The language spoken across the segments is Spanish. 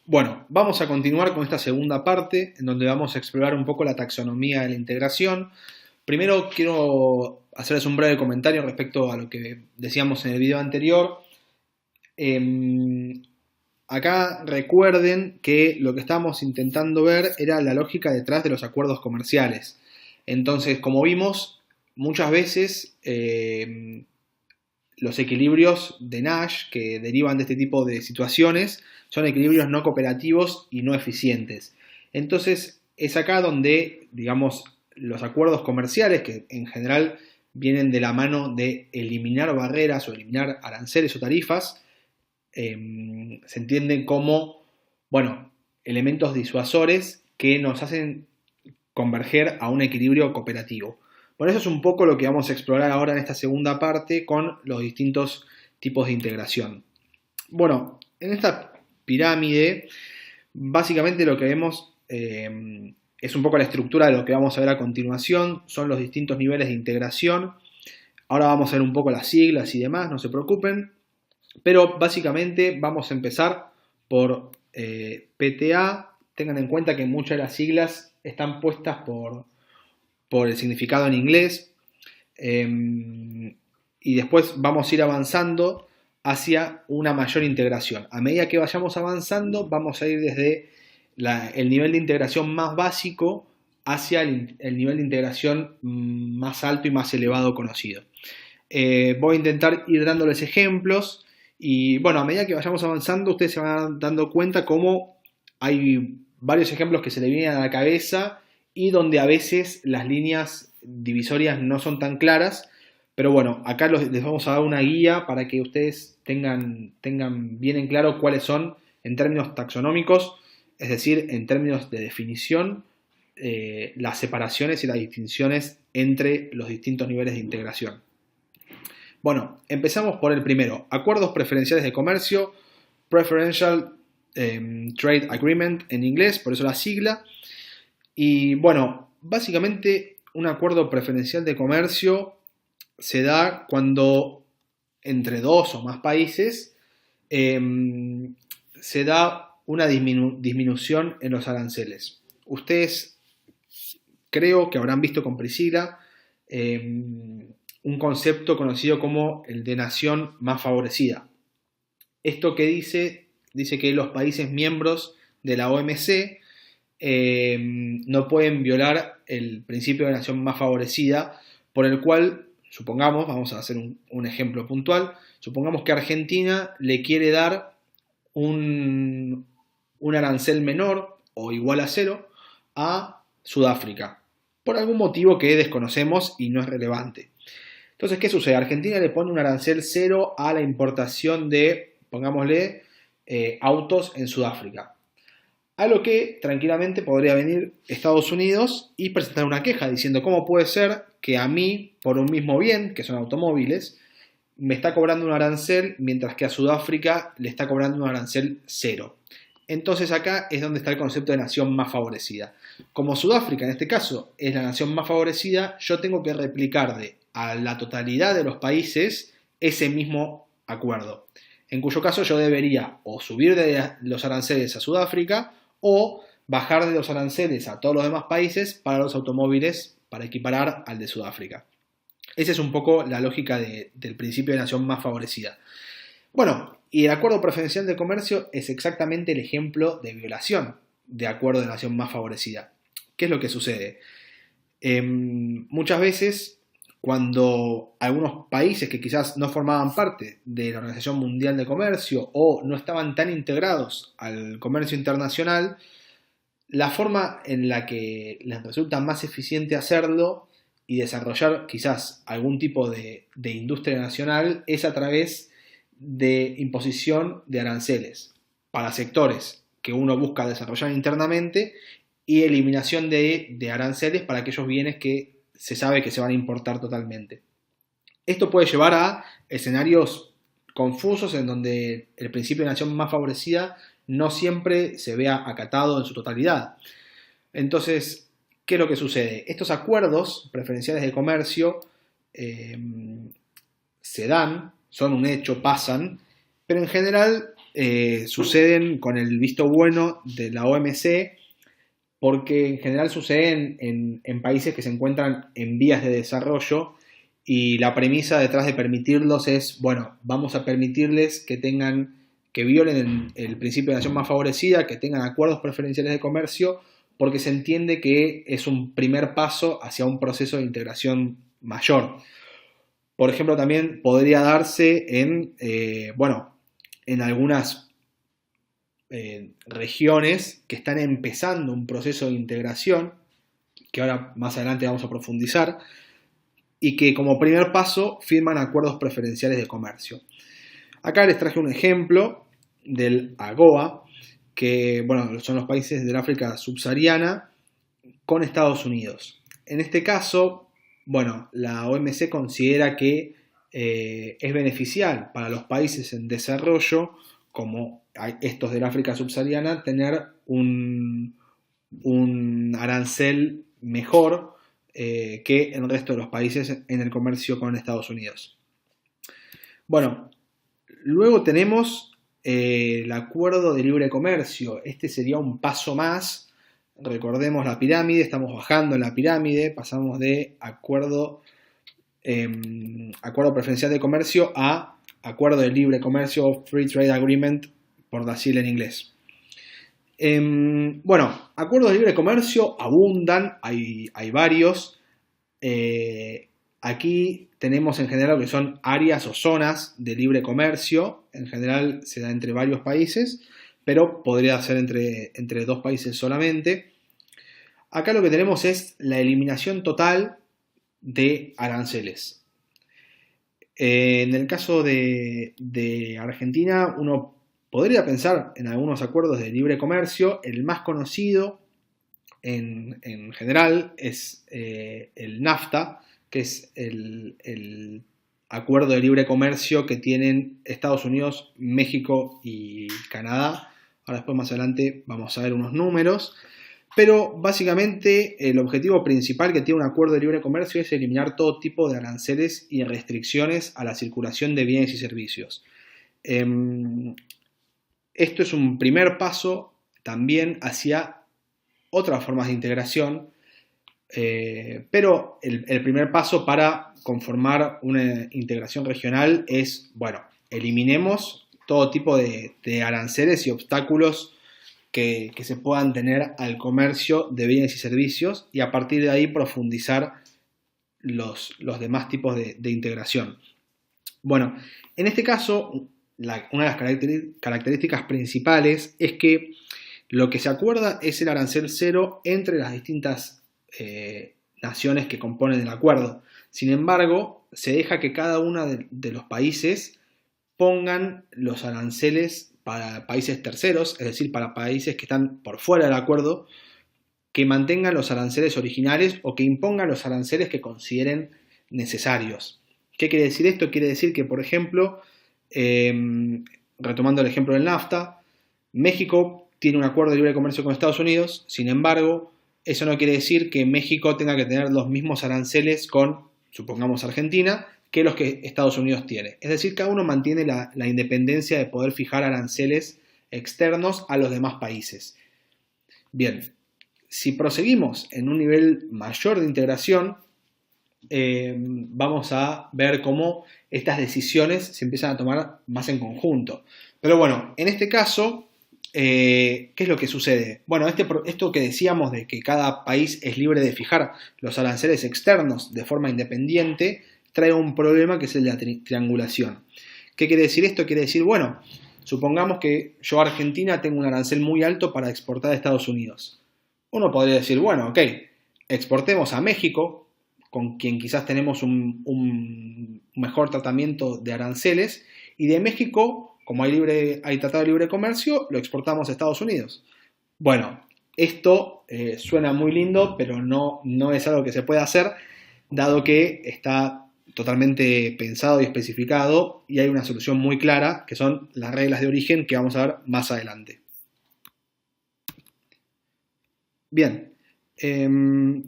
Bueno, vamos a continuar con esta segunda parte en donde vamos a explorar un poco la taxonomía de la integración. Primero quiero hacerles un breve comentario respecto a lo que decíamos en el video anterior. Em, Acá recuerden que lo que estábamos intentando ver era la lógica detrás de los acuerdos comerciales. Entonces, como vimos, muchas veces los equilibrios de Nash que derivan de este tipo de situaciones son equilibrios no cooperativos y no eficientes. Entonces es acá donde, digamos, los acuerdos comerciales, que en general vienen de la mano de eliminar barreras o eliminar aranceles o tarifas, se entienden como, bueno, elementos disuasores que nos hacen converger a un equilibrio cooperativo. Por eso es un poco lo que vamos a explorar ahora en esta segunda parte con los distintos tipos de integración. Bueno, en esta pirámide, básicamente lo que vemos es un poco la estructura de lo que vamos a ver a continuación, son los distintos niveles de integración. Ahora vamos a ver un poco las siglas y demás, no se preocupen, pero básicamente vamos a empezar por PTA. Tengan en cuenta que muchas de las siglas están puestas por el significado en inglés, y después vamos a ir avanzando hacia una mayor integración. A medida que vayamos avanzando, vamos a ir desde el nivel de integración más básico hacia el nivel de integración más alto y más elevado conocido. Voy a intentar ir dándoles ejemplos y bueno, a medida que vayamos avanzando, ustedes se van dando cuenta cómo hay varios ejemplos que se le vienen a la cabeza y donde a veces las líneas divisorias no son tan claras, pero bueno, acá les vamos a dar una guía para que ustedes tengan bien en claro cuáles son en términos taxonómicos, es decir, en términos de definición, las separaciones y las distinciones entre los distintos niveles de integración. Bueno, empezamos por el primero, acuerdos preferenciales de comercio, Preferential Trade Agreement en inglés, por eso la sigla. Y bueno, básicamente un acuerdo preferencial de comercio se da cuando entre dos o más países se da una disminución en los aranceles. Ustedes creo que habrán visto con Priscila un concepto conocido como el de nación más favorecida. Esto que dice que los países miembros de la OMC no pueden violar el principio de nación más favorecida, por el cual, supongamos, vamos a hacer un ejemplo puntual, supongamos que Argentina le quiere dar un arancel menor o igual a cero a Sudáfrica, por algún motivo que desconocemos y no es relevante. Entonces, ¿qué sucede? Argentina le pone un arancel cero a la importación de, pongámosle, autos en Sudáfrica. A lo que tranquilamente podría venir Estados Unidos y presentar una queja diciendo cómo puede ser que a mí, por un mismo bien, que son automóviles, me está cobrando un arancel mientras que a Sudáfrica le está cobrando un arancel cero. Entonces acá es donde está el concepto de nación más favorecida. Como Sudáfrica en este caso es la nación más favorecida, yo tengo que replicar a la totalidad de los países ese mismo acuerdo. En cuyo caso yo debería o subir de los aranceles a Sudáfrica o bajar de los aranceles a todos los demás países para los automóviles para equiparar al de Sudáfrica. Esa es un poco la lógica del principio de nación más favorecida. Bueno, y el acuerdo preferencial de comercio es exactamente el ejemplo de violación de acuerdo de nación más favorecida. ¿Qué es lo que sucede? Muchas veces, cuando algunos países que quizás no formaban parte de la Organización Mundial de Comercio o no estaban tan integrados al comercio internacional, la forma en la que les resulta más eficiente hacerlo y desarrollar quizás algún tipo de industria nacional es a través de imposición de aranceles para sectores que uno busca desarrollar internamente y eliminación de aranceles para aquellos bienes que se sabe que se van a importar totalmente. Esto puede llevar a escenarios confusos en donde el principio de nación más favorecida no siempre se vea acatado en su totalidad. Entonces, ¿qué es lo que sucede? Estos acuerdos preferenciales de comercio se dan, son un hecho, pasan, pero en general suceden con el visto bueno de la OMC, porque en general suceden en países que se encuentran en vías de desarrollo, y la premisa detrás de permitirlos es, bueno, vamos a permitirles que violen el principio de nación más favorecida, que tengan acuerdos preferenciales de comercio, porque se entiende que es un primer paso hacia un proceso de integración mayor. Por ejemplo, también podría darse en algunas regiones que están empezando un proceso de integración, que ahora más adelante vamos a profundizar, y que como primer paso firman acuerdos preferenciales de comercio. Acá les traje un ejemplo del AGOA, que son los países del África subsahariana con Estados Unidos. En este caso, la OMC considera que es beneficial para los países en desarrollo, como estos del África subsahariana, tener un arancel mejor que en el resto de los países en el comercio con Estados Unidos. Luego tenemos el acuerdo de libre comercio. Este sería un paso más. Recordemos la pirámide, estamos bajando en la pirámide, pasamos de acuerdo preferencial de comercio a acuerdo de libre comercio, Free Trade Agreement, por decirlo en inglés. Acuerdos de libre comercio abundan, hay varios. Aquí tenemos en general lo que son áreas o zonas de libre comercio. En general se da entre varios países, pero podría ser entre dos países solamente. Acá lo que tenemos es la eliminación total de aranceles. En el caso de Argentina, uno podría pensar en algunos acuerdos de libre comercio. El más conocido en general es el NAFTA, que es el acuerdo de libre comercio que tienen Estados Unidos, México y Canadá. Ahora después más adelante vamos a ver unos números. Pero básicamente el objetivo principal que tiene un acuerdo de libre comercio es eliminar todo tipo de aranceles y restricciones a la circulación de bienes y servicios. Esto es un primer paso también hacia otras formas de integración, pero el primer paso para conformar una integración regional es, eliminemos todo tipo de aranceles y obstáculos que se puedan tener al comercio de bienes y servicios, y a partir de ahí profundizar los demás tipos de integración. En este caso, una de las características principales es que lo que se acuerda es el arancel cero entre las distintas naciones que componen el acuerdo. Sin embargo, se deja que cada uno de los países pongan los aranceles para países terceros, es decir, para países que están por fuera del acuerdo, que mantengan los aranceles originales o que impongan los aranceles que consideren necesarios. ¿Qué quiere decir esto? Quiere decir que, por ejemplo, retomando el ejemplo del NAFTA, México tiene un acuerdo de libre comercio con Estados Unidos. Sin embargo, eso no quiere decir que México tenga que tener los mismos aranceles con, supongamos, Argentina, que los que Estados Unidos tiene. Es decir, cada uno mantiene la independencia de poder fijar aranceles externos a los demás países. Bien, si proseguimos en un nivel mayor de integración, vamos a ver cómo estas decisiones se empiezan a tomar más en conjunto. Pero en este caso, ¿qué es lo que sucede? Esto que decíamos de que cada país es libre de fijar los aranceles externos de forma independiente, trae un problema que es el de la triangulación. ¿Qué quiere decir esto? Quiere decir, supongamos que yo, Argentina, tengo un arancel muy alto para exportar a Estados Unidos. Uno podría decir, exportemos a México, con quien quizás tenemos un mejor tratamiento de aranceles, y de México, como hay tratado de libre comercio, lo exportamos a Estados Unidos. Esto suena muy lindo, pero no es algo que se pueda hacer, dado que está totalmente pensado y especificado, y hay una solución muy clara, que son las reglas de origen, que vamos a ver más adelante. Bien,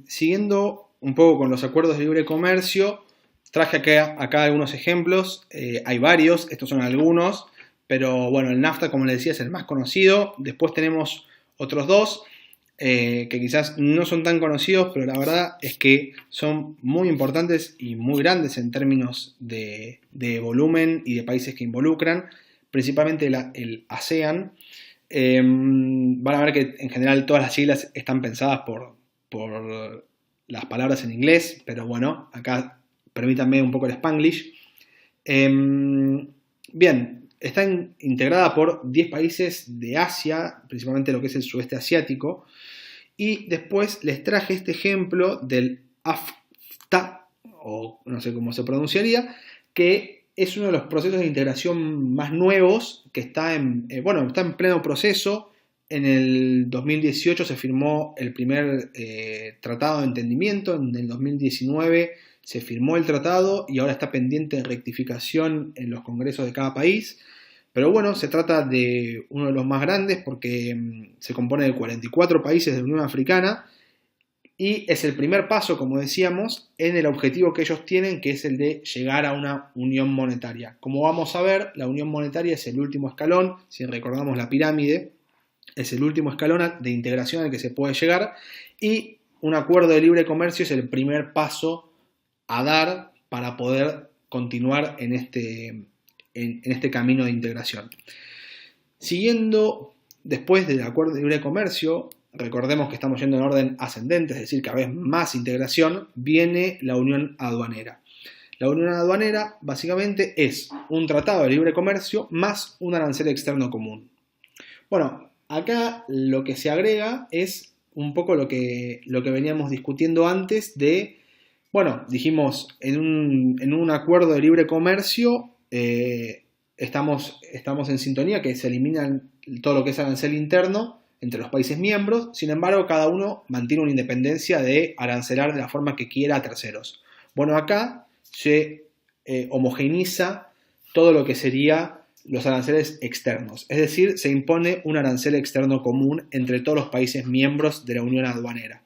siguiendo un poco con los acuerdos de libre comercio, traje acá algunos ejemplos. Hay varios, estos son algunos, pero bueno, el NAFTA, como les decía, es el más conocido. Después tenemos otros dos que quizás no son tan conocidos, pero la verdad es que son muy importantes y muy grandes en términos de volumen y de países que involucran, principalmente el ASEAN. Van a ver que en general todas las siglas están pensadas por las palabras en inglés, pero bueno, acá permítanme un poco el Spanglish. Bien, está integrada por 10 países de Asia, principalmente lo que es el sudeste asiático, y después les traje este ejemplo del AFTA, o no sé cómo se pronunciaría, que es uno de los procesos de integración más nuevos, que está está en pleno proceso. En el 2018 se firmó el primer tratado de entendimiento, en el 2019 se firmó el tratado y ahora está pendiente de rectificación en los congresos de cada país. Pero bueno, se trata de uno de los más grandes porque se compone de 44 países de la Unión Africana y es el primer paso, como decíamos, en el objetivo que ellos tienen, que es el de llegar a una unión monetaria. Como vamos a ver, la unión monetaria es el último escalón, si recordamos la pirámide, es el último escalón de integración al que se puede llegar y un acuerdo de libre comercio es el primer paso a dar para poder continuar en este camino de integración. Siguiendo después del acuerdo de libre comercio, recordemos que estamos yendo en orden ascendente, es decir, cada vez más integración, viene la unión aduanera. La unión aduanera básicamente es un tratado de libre comercio más un arancel externo común. Bueno, acá lo que se agrega es un poco lo que veníamos discutiendo antes de, bueno, dijimos, en un acuerdo de libre comercio estamos en sintonía, que se eliminan todo lo que es arancel interno entre los países miembros, sin embargo cada uno mantiene una independencia de arancelar de la forma que quiera a terceros. Bueno, acá se homogeneiza todo lo que sería los aranceles externos, es decir, se impone un arancel externo común entre todos los países miembros de la Unión Aduanera.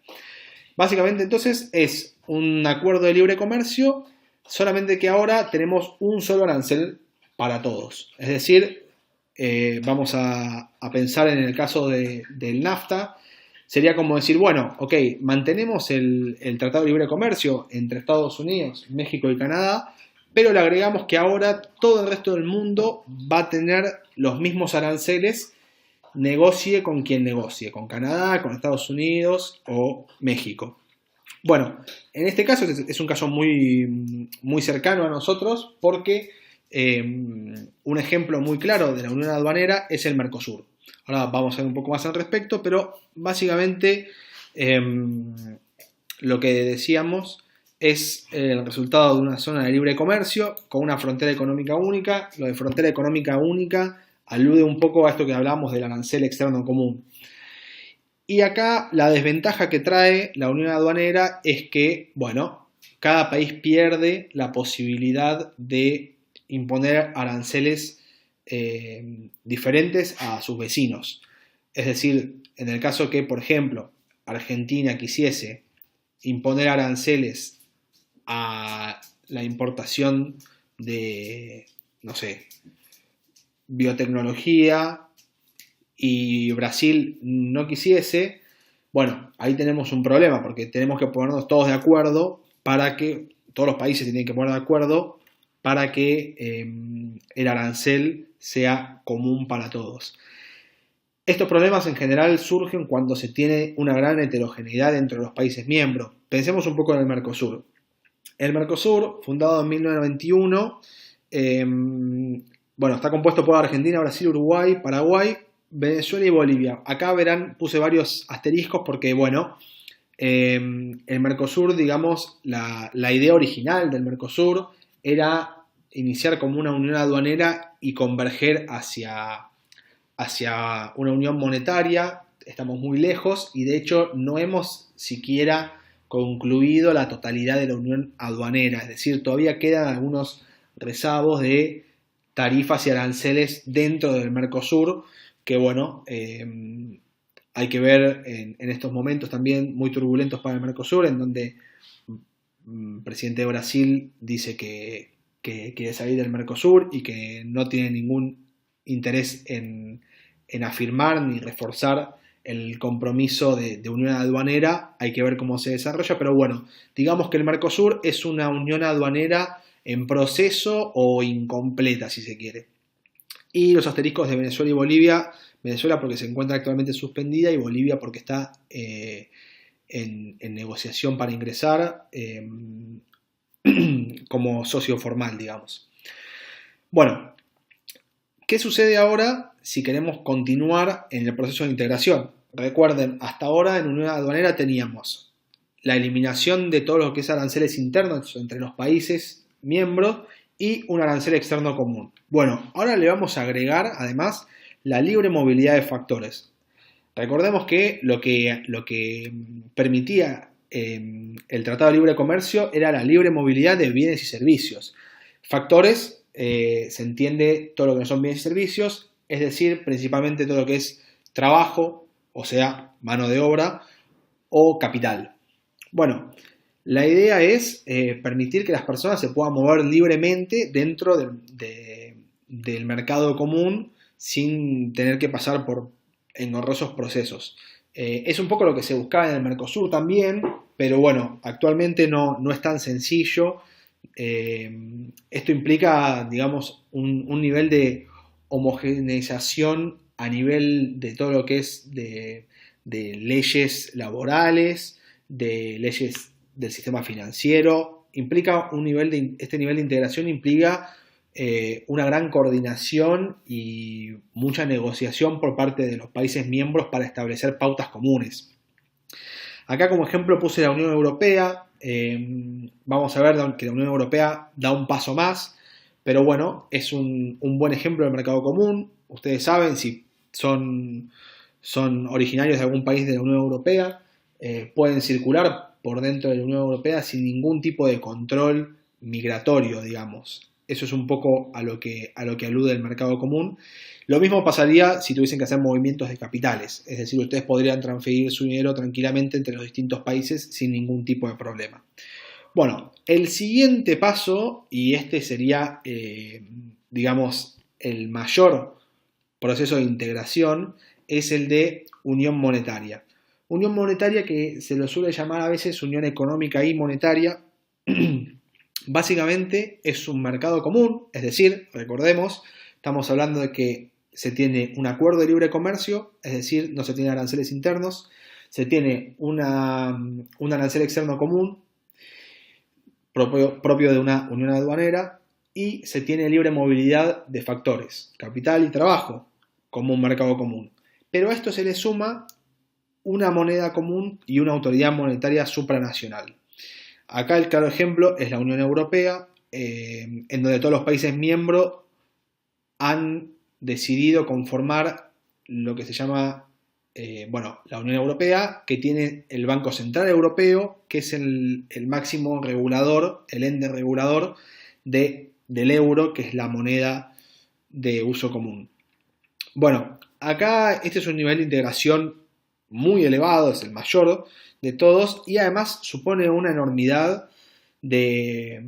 Básicamente entonces es un acuerdo de libre comercio, solamente que ahora tenemos un solo arancel para todos. Es decir, vamos a pensar en el caso del NAFTA, sería como decir, bueno, ok, mantenemos el Tratado de Libre Comercio entre Estados Unidos, México y Canadá, pero le agregamos que ahora todo el resto del mundo va a tener los mismos aranceles, negocie con quien negocie, con Canadá, con Estados Unidos o México. Bueno, en este caso es un caso muy, muy cercano a nosotros porque un ejemplo muy claro de la unión aduanera es el Mercosur. Ahora vamos a ver un poco más al respecto, pero básicamente lo que decíamos es el resultado de una zona de libre comercio con una frontera económica única. Lo de frontera económica única alude un poco a esto que hablábamos del arancel externo común. Y acá la desventaja que trae la unión aduanera es que, bueno, cada país pierde la posibilidad de imponer aranceles diferentes a sus vecinos. Es decir, en el caso que, por ejemplo, Argentina quisiese imponer aranceles a la importación de, no sé, biotecnología y Brasil no quisiese, bueno, ahí tenemos un problema porque tenemos que ponernos todos de acuerdo para que, todos los países tienen que poner de acuerdo para que el arancel sea común para todos. Estos problemas en general surgen cuando se tiene una gran heterogeneidad entre los países miembros. Pensemos un poco en el Mercosur. El Mercosur, fundado en 1991, está compuesto por Argentina, Brasil, Uruguay, Paraguay, Venezuela y Bolivia. Acá verán, puse varios asteriscos porque, el Mercosur, digamos, la idea original del Mercosur era iniciar como una unión aduanera y converger hacia una unión monetaria. Estamos muy lejos y de hecho no hemos siquiera concluido la totalidad de la unión aduanera, es decir, todavía quedan algunos rezagos de tarifas y aranceles dentro del Mercosur que hay que ver en estos momentos también muy turbulentos para el Mercosur, en donde el presidente de Brasil dice que quiere salir del Mercosur y que no tiene ningún interés en afirmar ni reforzar el compromiso de unión aduanera. Hay que ver cómo se desarrolla, pero bueno, digamos que el Mercosur es una unión aduanera en proceso o incompleta, si se quiere. Y los asteriscos de Venezuela y Bolivia: Venezuela porque se encuentra actualmente suspendida y Bolivia porque está en negociación para ingresar como socio formal, digamos. Bueno, ¿qué sucede ahora si queremos continuar en el proceso de integración? Recuerden, hasta ahora en Unión Aduanera teníamos la eliminación de todo lo que es aranceles internos entre los países miembros y un arancel externo común. Bueno, ahora le vamos a agregar además la libre movilidad de factores. Recordemos que lo que permitía el Tratado de Libre Comercio era la libre movilidad de bienes y servicios. Factores, se entiende todo lo que no son bienes y servicios, es decir, principalmente todo lo que es trabajo, o sea, mano de obra o capital. Bueno, la idea es permitir que las personas se puedan mover libremente dentro del mercado común sin tener que pasar por engorrosos procesos. Es un poco lo que se buscaba en el Mercosur también, pero bueno, actualmente no es tan sencillo. Esto implica, digamos, un nivel de homogeneización a nivel de todo lo que es de leyes laborales, de leyes del sistema financiero. Implica este nivel de integración implica una gran coordinación y mucha negociación por parte de los países miembros para establecer pautas comunes. Acá como ejemplo puse la Unión Europea. Vamos a ver que la Unión Europea da un paso más, pero bueno, es un buen ejemplo del mercado común. Ustedes saben, si son originarios de algún país de la Unión Europea, pueden circular por dentro de la Unión Europea sin ningún tipo de control migratorio, digamos. Eso es un poco a lo que alude el mercado común. Lo mismo pasaría si tuviesen que hacer movimientos de capitales, es decir, ustedes podrían transferir su dinero tranquilamente entre los distintos países sin ningún tipo de problema. Bueno, el siguiente paso, y este sería, digamos, el mayor proceso de integración, es el de unión monetaria. Unión monetaria que se lo suele llamar a veces unión económica y monetaria. Básicamente es un mercado común, es decir, recordemos, estamos hablando de que se tiene un acuerdo de libre comercio, es decir, no se tienen aranceles internos, se tiene un arancel externo común propio de una unión aduanera y se tiene libre movilidad de factores, capital y trabajo, como un mercado común. Pero a esto se le suma una moneda común y una autoridad monetaria supranacional. Acá el claro ejemplo es la Unión Europea, en donde todos los países miembros han decidido conformar lo que se llama la Unión Europea, que tiene el Banco Central Europeo, que es el máximo regulador, el ente regulador del euro, que es la moneda de uso común. Bueno, acá este es un nivel de integración muy elevado, es el mayor de todos y además supone una enormidad de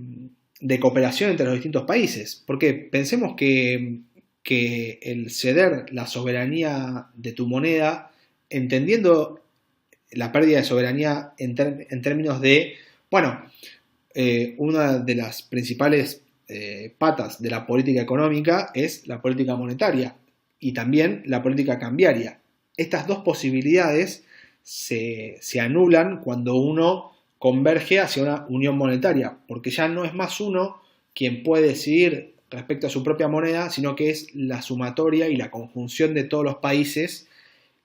cooperación entre los distintos países. Porque pensemos que el ceder la soberanía de tu moneda, entendiendo la pérdida de soberanía en términos de, una de las principales patas de la política económica es la política monetaria y también la política cambiaria. Estas dos posibilidades se anulan cuando uno converge hacia una unión monetaria, porque ya no es más uno quien puede decidir respecto a su propia moneda, sino que es la sumatoria y la conjunción de todos los países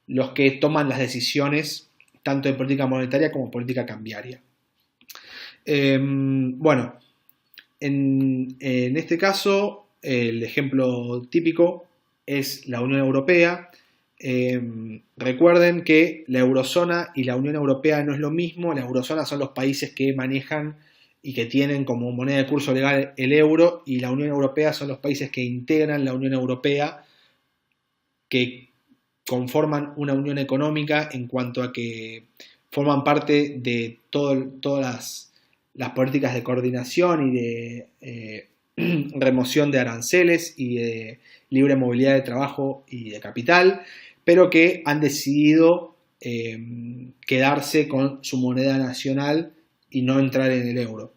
los que toman las decisiones tanto de política monetaria como política cambiaria. En este caso, el ejemplo típico es la Unión Europea. Recuerden que la eurozona y la Unión Europea no es lo mismo. La eurozona son los países que manejan y que tienen como moneda de curso legal el euro, y la Unión Europea son los países que integran la Unión Europea, que conforman una unión económica en cuanto a que forman parte de todas las políticas de coordinación y remoción de aranceles y de libre movilidad de trabajo y de capital, pero que han decidido quedarse con su moneda nacional y no entrar en el euro.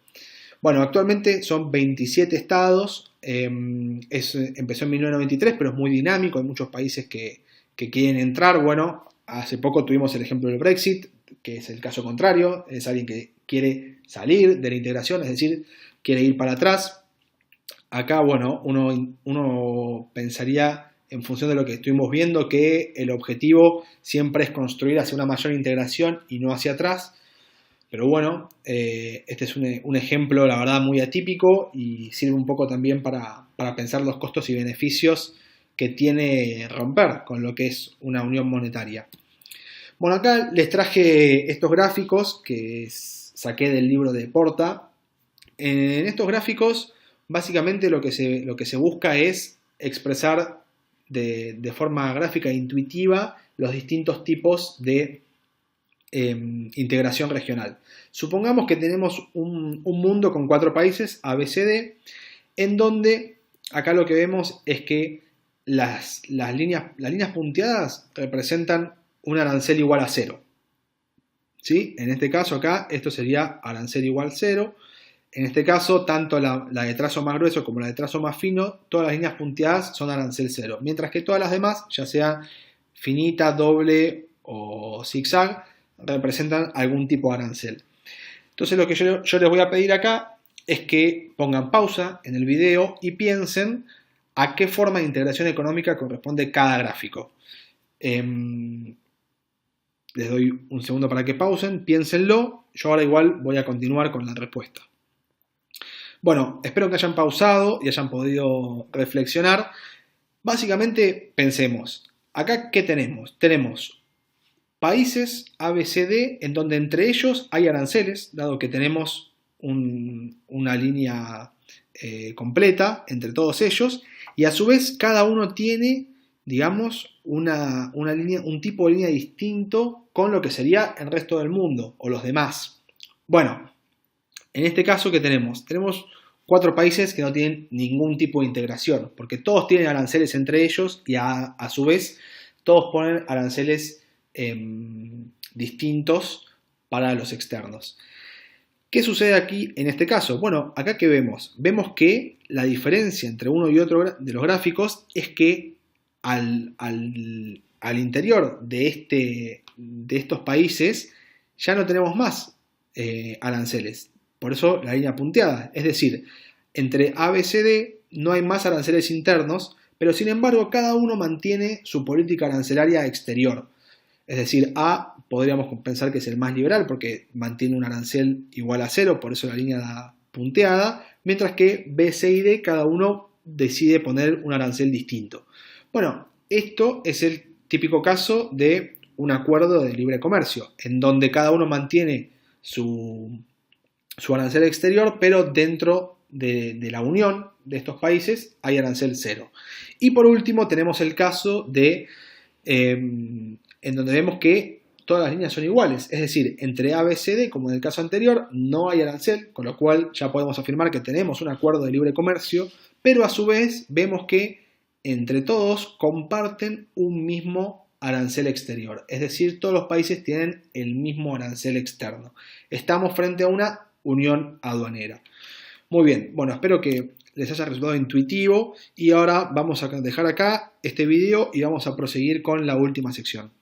Bueno, actualmente son 27 estados, empezó en 1993, pero es muy dinámico, hay muchos países que quieren entrar. Bueno, hace poco tuvimos el ejemplo del Brexit, que es el caso contrario, es alguien que quiere salir de la integración, es decir, quiere ir para atrás. Acá, bueno, uno pensaría, en función de lo que estuvimos viendo, que el objetivo siempre es construir hacia una mayor integración y no hacia atrás. Pero bueno, este es un ejemplo, la verdad, muy atípico y sirve un poco también para pensar los costos y beneficios que tiene romper con lo que es una unión monetaria. Bueno, acá les traje estos gráficos que saqué del libro de Porta. En estos gráficos, básicamente lo que se busca es expresar de forma gráfica e intuitiva los distintos tipos de integración regional. Supongamos que tenemos un mundo con 4 países, A, B, C, D, en donde acá lo que vemos es que las líneas punteadas representan un arancel igual a 0. ¿Sí? En este caso acá, esto sería arancel igual 0. En este caso, tanto la de trazo más grueso como la de trazo más fino, todas las líneas punteadas son arancel 0. Mientras que todas las demás, ya sea finita, doble o zigzag, representan algún tipo de arancel. Entonces lo que yo les voy a pedir acá es que pongan pausa en el video y piensen a qué forma de integración económica corresponde cada gráfico. Les doy un segundo para que pausen, piénsenlo. Yo ahora igual voy a continuar con la respuesta. Bueno, espero que hayan pausado y hayan podido reflexionar. Básicamente pensemos, acá ¿qué tenemos? Tenemos países A, B, C, D, en donde entre ellos hay aranceles, dado que tenemos una línea completa entre todos ellos, y a su vez cada uno tiene, digamos, una línea, un tipo de línea distinto con lo que sería el resto del mundo o los demás. Bueno, en este caso, ¿qué tenemos? Tenemos 4 países que no tienen ningún tipo de integración, porque todos tienen aranceles entre ellos y a su vez todos ponen aranceles distintos para los externos. ¿Qué sucede aquí en este caso? Bueno, acá ¿qué vemos? Vemos que la diferencia entre uno y otro de los gráficos es que al interior de estos países ya no tenemos más aranceles. Por eso la línea punteada. Es decir, entre A, B, C, D no hay más aranceles internos, pero sin embargo cada uno mantiene su política arancelaria exterior. Es decir, A podríamos pensar que es el más liberal porque mantiene un arancel igual a 0, por eso la línea punteada, mientras que B, C y D cada uno decide poner un arancel distinto. Bueno, esto es el típico caso de un acuerdo de libre comercio, en donde cada uno mantiene su arancel exterior, pero dentro de la unión de estos países hay arancel 0. Y por último tenemos el caso de en donde vemos que todas las líneas son iguales, es decir, entre A, B, C, D, como en el caso anterior, no hay arancel, con lo cual ya podemos afirmar que tenemos un acuerdo de libre comercio, pero a su vez vemos que entre todos comparten un mismo arancel exterior, es decir, todos los países tienen el mismo arancel externo. Estamos frente a una unión aduanera. Muy bien, bueno, espero que les haya resultado intuitivo y ahora vamos a dejar acá este video y vamos a proseguir con la última sección.